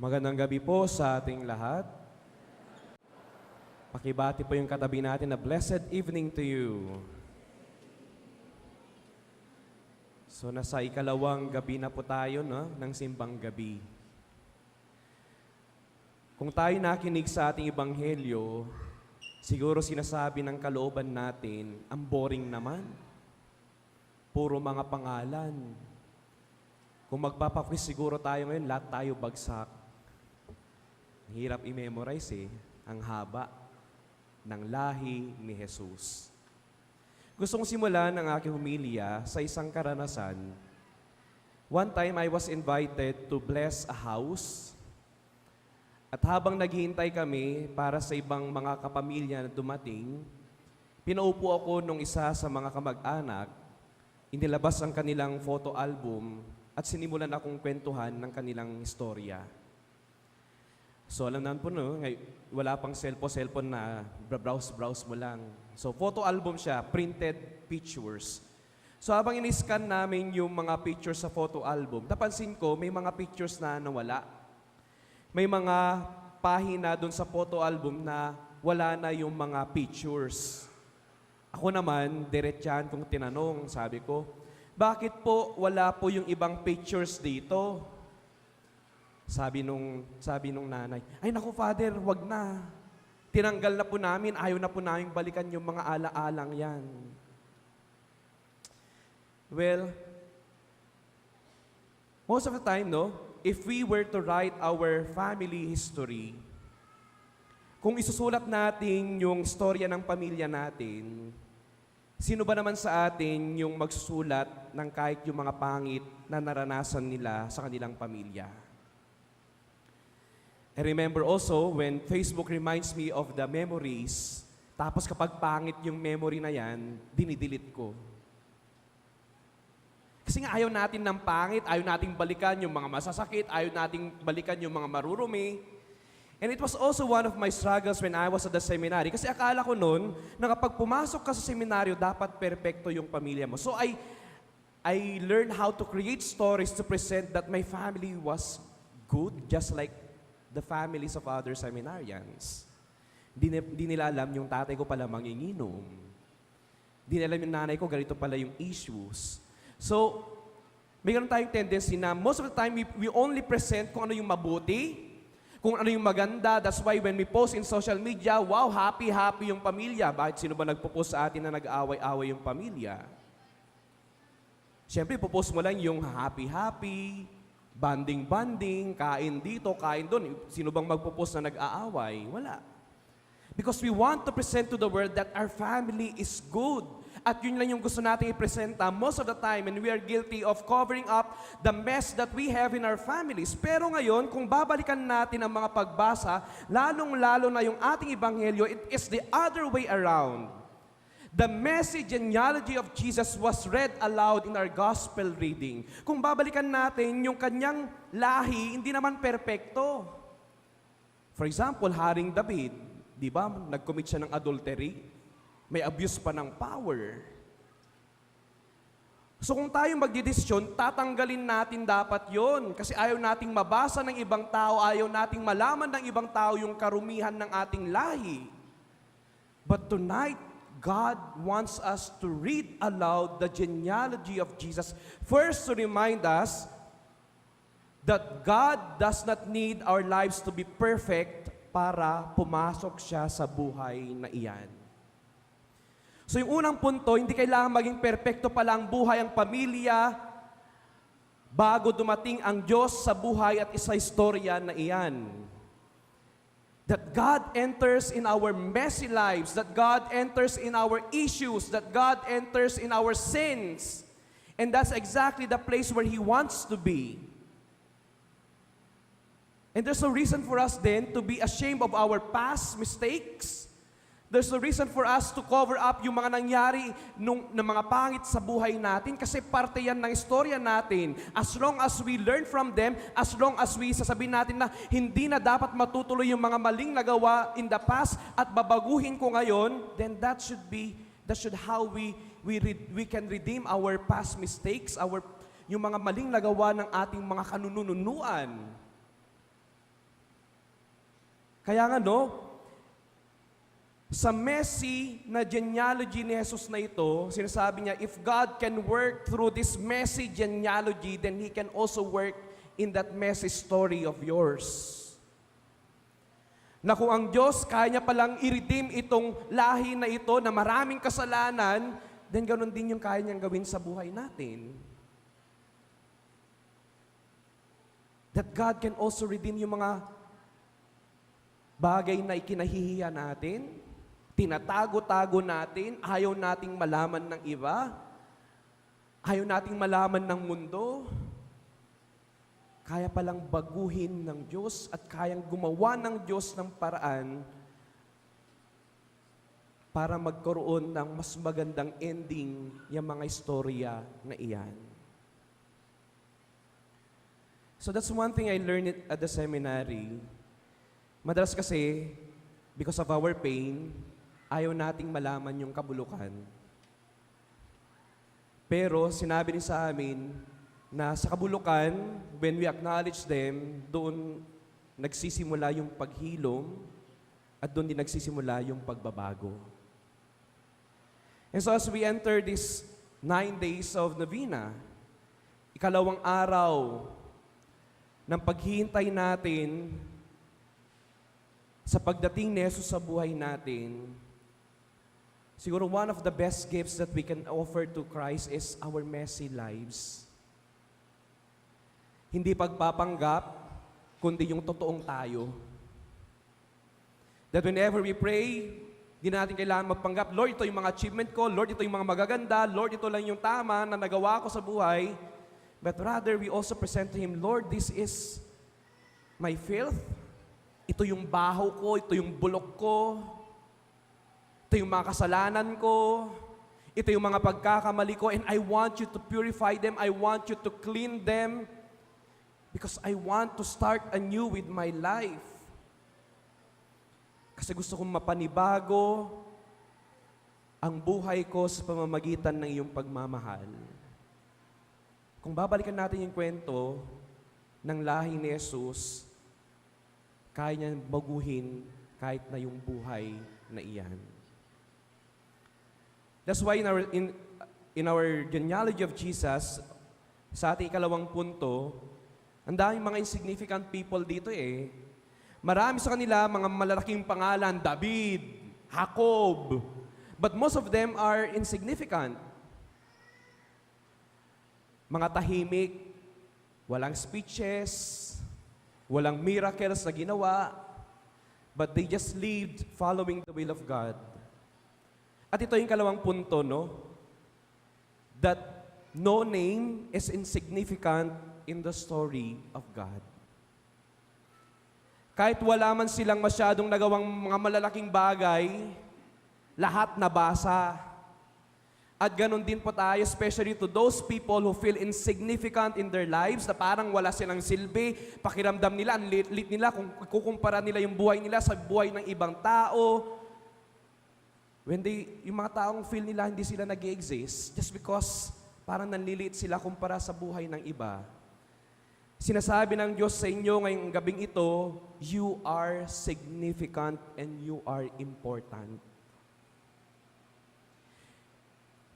Magandang gabi po sa ating lahat. Pakibati po yung katabi natin na blessed evening to you. So nasa ikalawang gabi na po tayo ng simbang gabi. Kung tayo nakinig sa ating ebanghelyo, siguro sinasabi ng kalooban natin, ang boring naman. Puro mga pangalan. Kung magpapaquiz siguro tayo ngayon, lahat tayo bagsak. Hirap i-memorize ang haba ng lahi ni Jesus. Gusto kong simulan ang aking humilya sa isang karanasan. One time I was invited to bless a house. At habang naghihintay kami para sa ibang mga kapamilya na dumating, pinaupo ako nung isa sa mga kamag-anak, inilabas ang kanilang photo album at sinimulan akong kwentuhan ng kanilang istorya. So alam naman po wala pang cellphone na browse mo lang. So photo album siya, printed pictures. So habang in-scan namin yung mga pictures sa photo album, napansin ko may mga pictures na nawala. May mga pahina doon sa photo album na wala na yung mga pictures. Ako naman, diretsahan kong tinanong, sabi ko, bakit po wala po yung ibang pictures dito? Sabi nung nanay, ay naku Father, wag na. Tinanggal na po namin, ayaw na po namin balikan yung mga ala-alang yan. Well, most of the time, if we were to write our family history, kung isusulat natin yung istorya ng pamilya natin, sino ba naman sa atin yung magsusulat ng kahit yung mga pangit na naranasan nila sa kanilang pamilya? I remember also when Facebook reminds me of the memories, tapos kapag pangit yung memory na yan, dinidelete ko. Kasi nga ayaw natin ng pangit, ayaw nating balikan yung mga masasakit, ayaw nating balikan yung mga marurumi. And it was also one of my struggles when I was at the seminary. Kasi akala ko noon, na kapag pumasok ka sa seminaryo, dapat perpekto yung pamilya mo. So I learned how to create stories to present that my family was good, just like the families of other seminarians. Di nila alam yung tatay ko pala manginginom. Di nila alam yung nanay ko, ganito pala yung issues. So, may ganun tayong tendency na most of the time, we only present kung ano yung mabuti, kung ano yung maganda. That's why when we post in social media, wow, happy yung pamilya. Bakit sino ba nagpo-post sa atin na nag-aaway-away yung pamilya? Siyempre, ipopost mo lang yung happy, banding, kain dito, kain doon. Sino bang magpo-post na nag-aaway? Wala. Because we want to present to the world that our family is good. At yun lang yung gusto natin i-presenta most of the time, and we are guilty of covering up the mess that we have in our families. Pero ngayon, kung babalikan natin ang mga pagbasa, lalong-lalo na yung ating ebanghelyo, it is the other way around. The message genealogy of Jesus was read aloud in our gospel reading. Kung babalikan natin, yung kanyang lahi, hindi naman perpekto. For example, Haring David, di ba, nag-commit siya ng adultery, may abuse pa ng power. So kung tayo magdidesisyon, tatanggalin natin dapat yon. Kasi ayaw nating mabasa ng ibang tao, ayaw nating malaman ng ibang tao yung karumihan ng ating lahi. But tonight, God wants us to read aloud the genealogy of Jesus. First, to remind us that God does not need our lives to be perfect para pumasok siya sa buhay na iyan. So yung unang punto, hindi kailangan maging perfecto pala ang buhay, ang pamilya, bago dumating ang Diyos sa buhay at sa istorya na iyan. That God enters in our messy lives, that God enters in our issues, that God enters in our sins. And that's exactly the place where He wants to be. And there's no reason for us then to be ashamed of our past mistakes. There's no reason for us to cover up yung mga nangyari ng mga pangit sa buhay natin kasi parte yan ng istorya natin. As long as we learn from them, as long as we sasabihin natin na hindi na dapat matutuloy yung mga maling nagawa in the past at babaguhin ko ngayon, then that should how we can redeem our past mistakes, yung mga maling nagawa ng ating mga kanununuan. Kaya nga no, sa messy na genealogy ni Jesus na ito, sinasabi niya, if God can work through this messy genealogy, then He can also work in that messy story of yours. Na kung ang Diyos kaya niya palang i-redeem itong lahi na ito na maraming kasalanan, then ganun din yung kaya niyang gawin sa buhay natin. That God can also redeem yung mga bagay na ikinahihiya natin, tinatago-tago natin, ayaw nating malaman ng iba, ayaw nating malaman ng mundo. Kaya palang baguhin ng Diyos at kayang gumawa ng Diyos ng paraan para magkaroon ng mas magandang ending yung mga istorya na iyan. So that's one thing I learned at the seminary. Madalas kasi, because of our pain, ayaw nating malaman yung kabulukan. Pero sinabi rin sa amin na sa kabulukan, when we acknowledge them, doon nagsisimula yung paghilom at doon din nagsisimula yung pagbabago. And so as we enter this 9 days of novena, ikalawang araw ng paghihintay natin sa pagdating ni Jesus sa buhay natin, siguro one of the best gifts that we can offer to Christ is our messy lives. Hindi pagpapanggap, kundi yung totoong tayo. That whenever we pray, di natin kailangan magpanggap, Lord, ito yung mga achievement ko, Lord, ito yung mga magaganda, Lord, ito lang yung tama na nagawa ko sa buhay. But rather, we also present to Him, Lord, this is my filth. Ito yung baho ko, ito yung bulok ko, ito yung mga kasalanan ko, ito yung mga pagkakamali ko, and I want you to purify them, I want you to clean them, because I want to start anew with my life. Kasi gusto kong mapanibago ang buhay ko sa pamamagitan ng iyong pagmamahal. Kung babalikan natin yung kwento ng lahi ni Jesus, kaya niya baguhin kahit na yung buhay na iyan. That's why in our genealogy of Jesus, sa ating ikalawang punto, ang daming mga insignificant people dito eh. Marami sa kanila mga malalaking pangalan, David, Jacob, but most of them are insignificant. Mga tahimik, walang speeches, walang miracles na ginawa, but they just lived following the will of God. At ito yung kalawang punto, no? That no name is insignificant in the story of God. Kahit wala man silang masyadong nagawang mga malalaking bagay, lahat nabasa. At ganun din po tayo, especially to those people who feel insignificant in their lives, na parang wala silang silbi, pakiramdam nila, ang lit nila, kung kukumpara nila yung buhay nila sa buhay ng ibang tao. Yung mga taong feel nila hindi sila nag-i-exist, just because parang nanliliit sila kumpara sa buhay ng iba. Sinasabi ng Diyos sa inyo ngayong gabing ito, you are significant and you are important.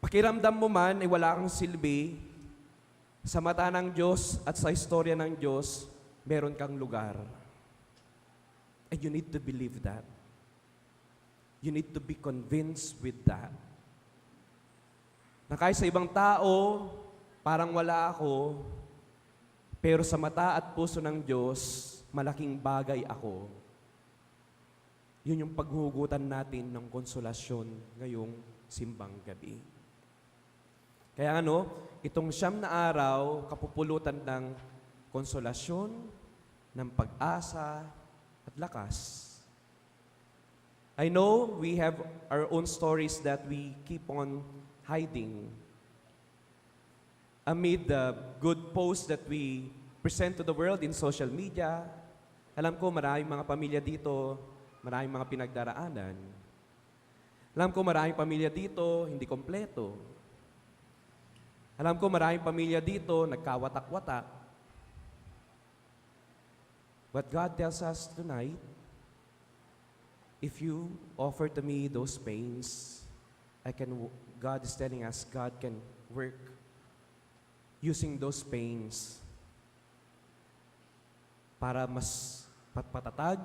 Pakiramdam mo man ay wala kang silbi, sa mata ng Diyos at sa istorya ng Diyos, meron kang lugar. And you need to believe that. You need to be convinced with that. Na kahit sa ibang tao, parang wala ako, pero sa mata at puso ng Diyos, malaking bagay ako. Yun yung paghuhugutan natin ng konsolasyon ngayong simbang gabi. Kaya itong 9 na araw, kapupulutan ng konsolasyon, ng pag-asa at lakas. I know we have our own stories that we keep on hiding. Amid the good posts that we present to the world in social media, alam ko maraming mga pamilya dito, maraming mga pinagdaraanan. Alam ko maraming pamilya dito, hindi kompleto. Alam ko maraming pamilya dito, nagkawatak-watak. But God tells us tonight if you offer to me those pains, God is telling us God can work using those pains para mas patatag,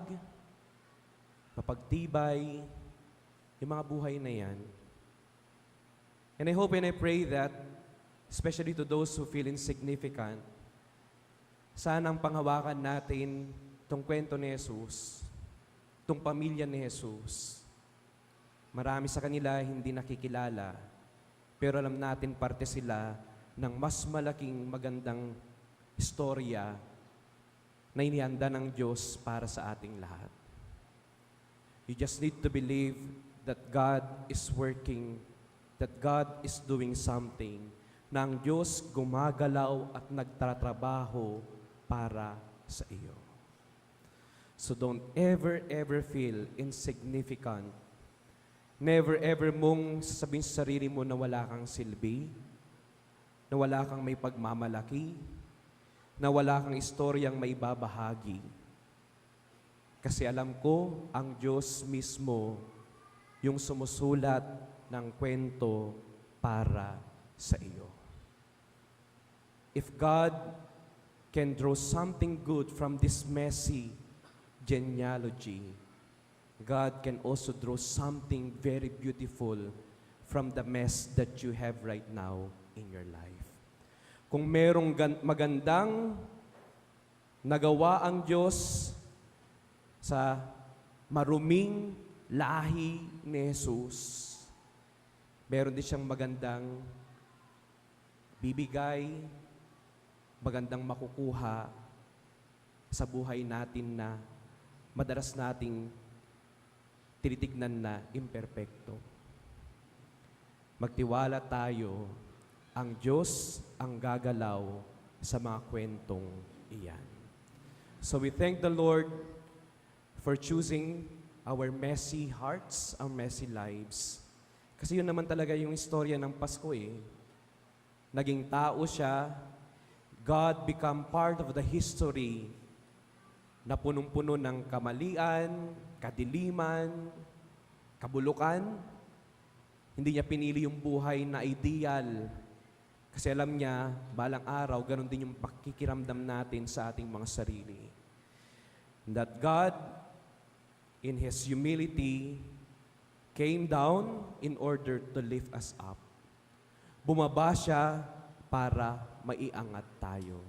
mapagtibay yung mga buhay na yan. And I hope and I pray that, especially to those who feel insignificant, sana ang panghawakan natin itong kwento ni Jesus, itong pamilya ni Jesus. Marami sa kanila hindi nakikilala, pero alam natin parte sila ng mas malaking magandang istorya na inihanda ng Diyos para sa ating lahat. You just need to believe that God is working, that God is doing something, na ang Diyos gumagalaw at nagtatrabaho para sa iyo. So don't ever feel insignificant. Never ever mong sasabihin sa sarili mo na wala kang silbi, na wala kang may pagmamalaki, na wala kang istoryang may babahagi. Kasi alam ko, ang Diyos mismo yung sumusulat ng kwento para sa iyo. If God can draw something good from this messy genealogy, God can also draw something very beautiful from the mess that you have right now in your life. Kung merong magandang nagawa ang Diyos sa maruming lahi ni Jesus, meron din siyang magandang bibigay, magandang makukuha sa buhay natin na madalas nating tinitignan na imperpekto. Magtiwala tayo, ang Diyos ang gagalaw sa mga kwentong iyan. So we thank the Lord for choosing our messy hearts, our messy lives. Kasi yun naman talaga yung istorya ng Pasko eh. Naging tao siya, God become part of the history na punong-puno ng kamalian, kadiliman, kabulukan. Hindi niya pinili yung buhay na ideal. Kasi alam niya, balang araw, ganun din yung pakikiramdam natin sa ating mga sarili. That God, in His humility, came down in order to lift us up. Bumaba siya para maiangat tayo.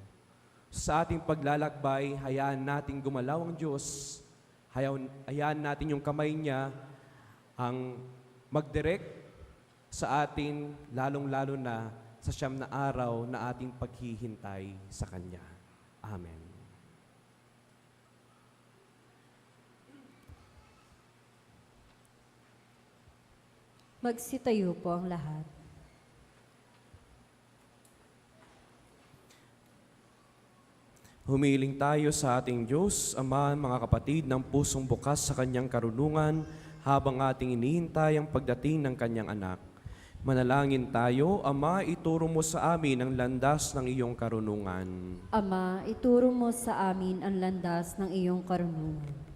Sa ating paglalakbay, hayaan natin gumalaw ang Diyos. Hayaan natin yung kamay niya ang mag-direct sa atin, lalong-lalo na sa 9 na araw na ating paghihintay sa Kanya. Amen. Magsitayo po ang lahat. Humiling tayo sa ating Diyos, Ama, mga kapatid, ng pusong bukas sa Kanyang karunungan habang ating inihintay ang pagdating ng Kanyang anak. Manalangin tayo, Ama, ituro mo sa amin ang landas ng iyong karunungan. Ama, ituro mo sa amin ang landas ng iyong karunungan.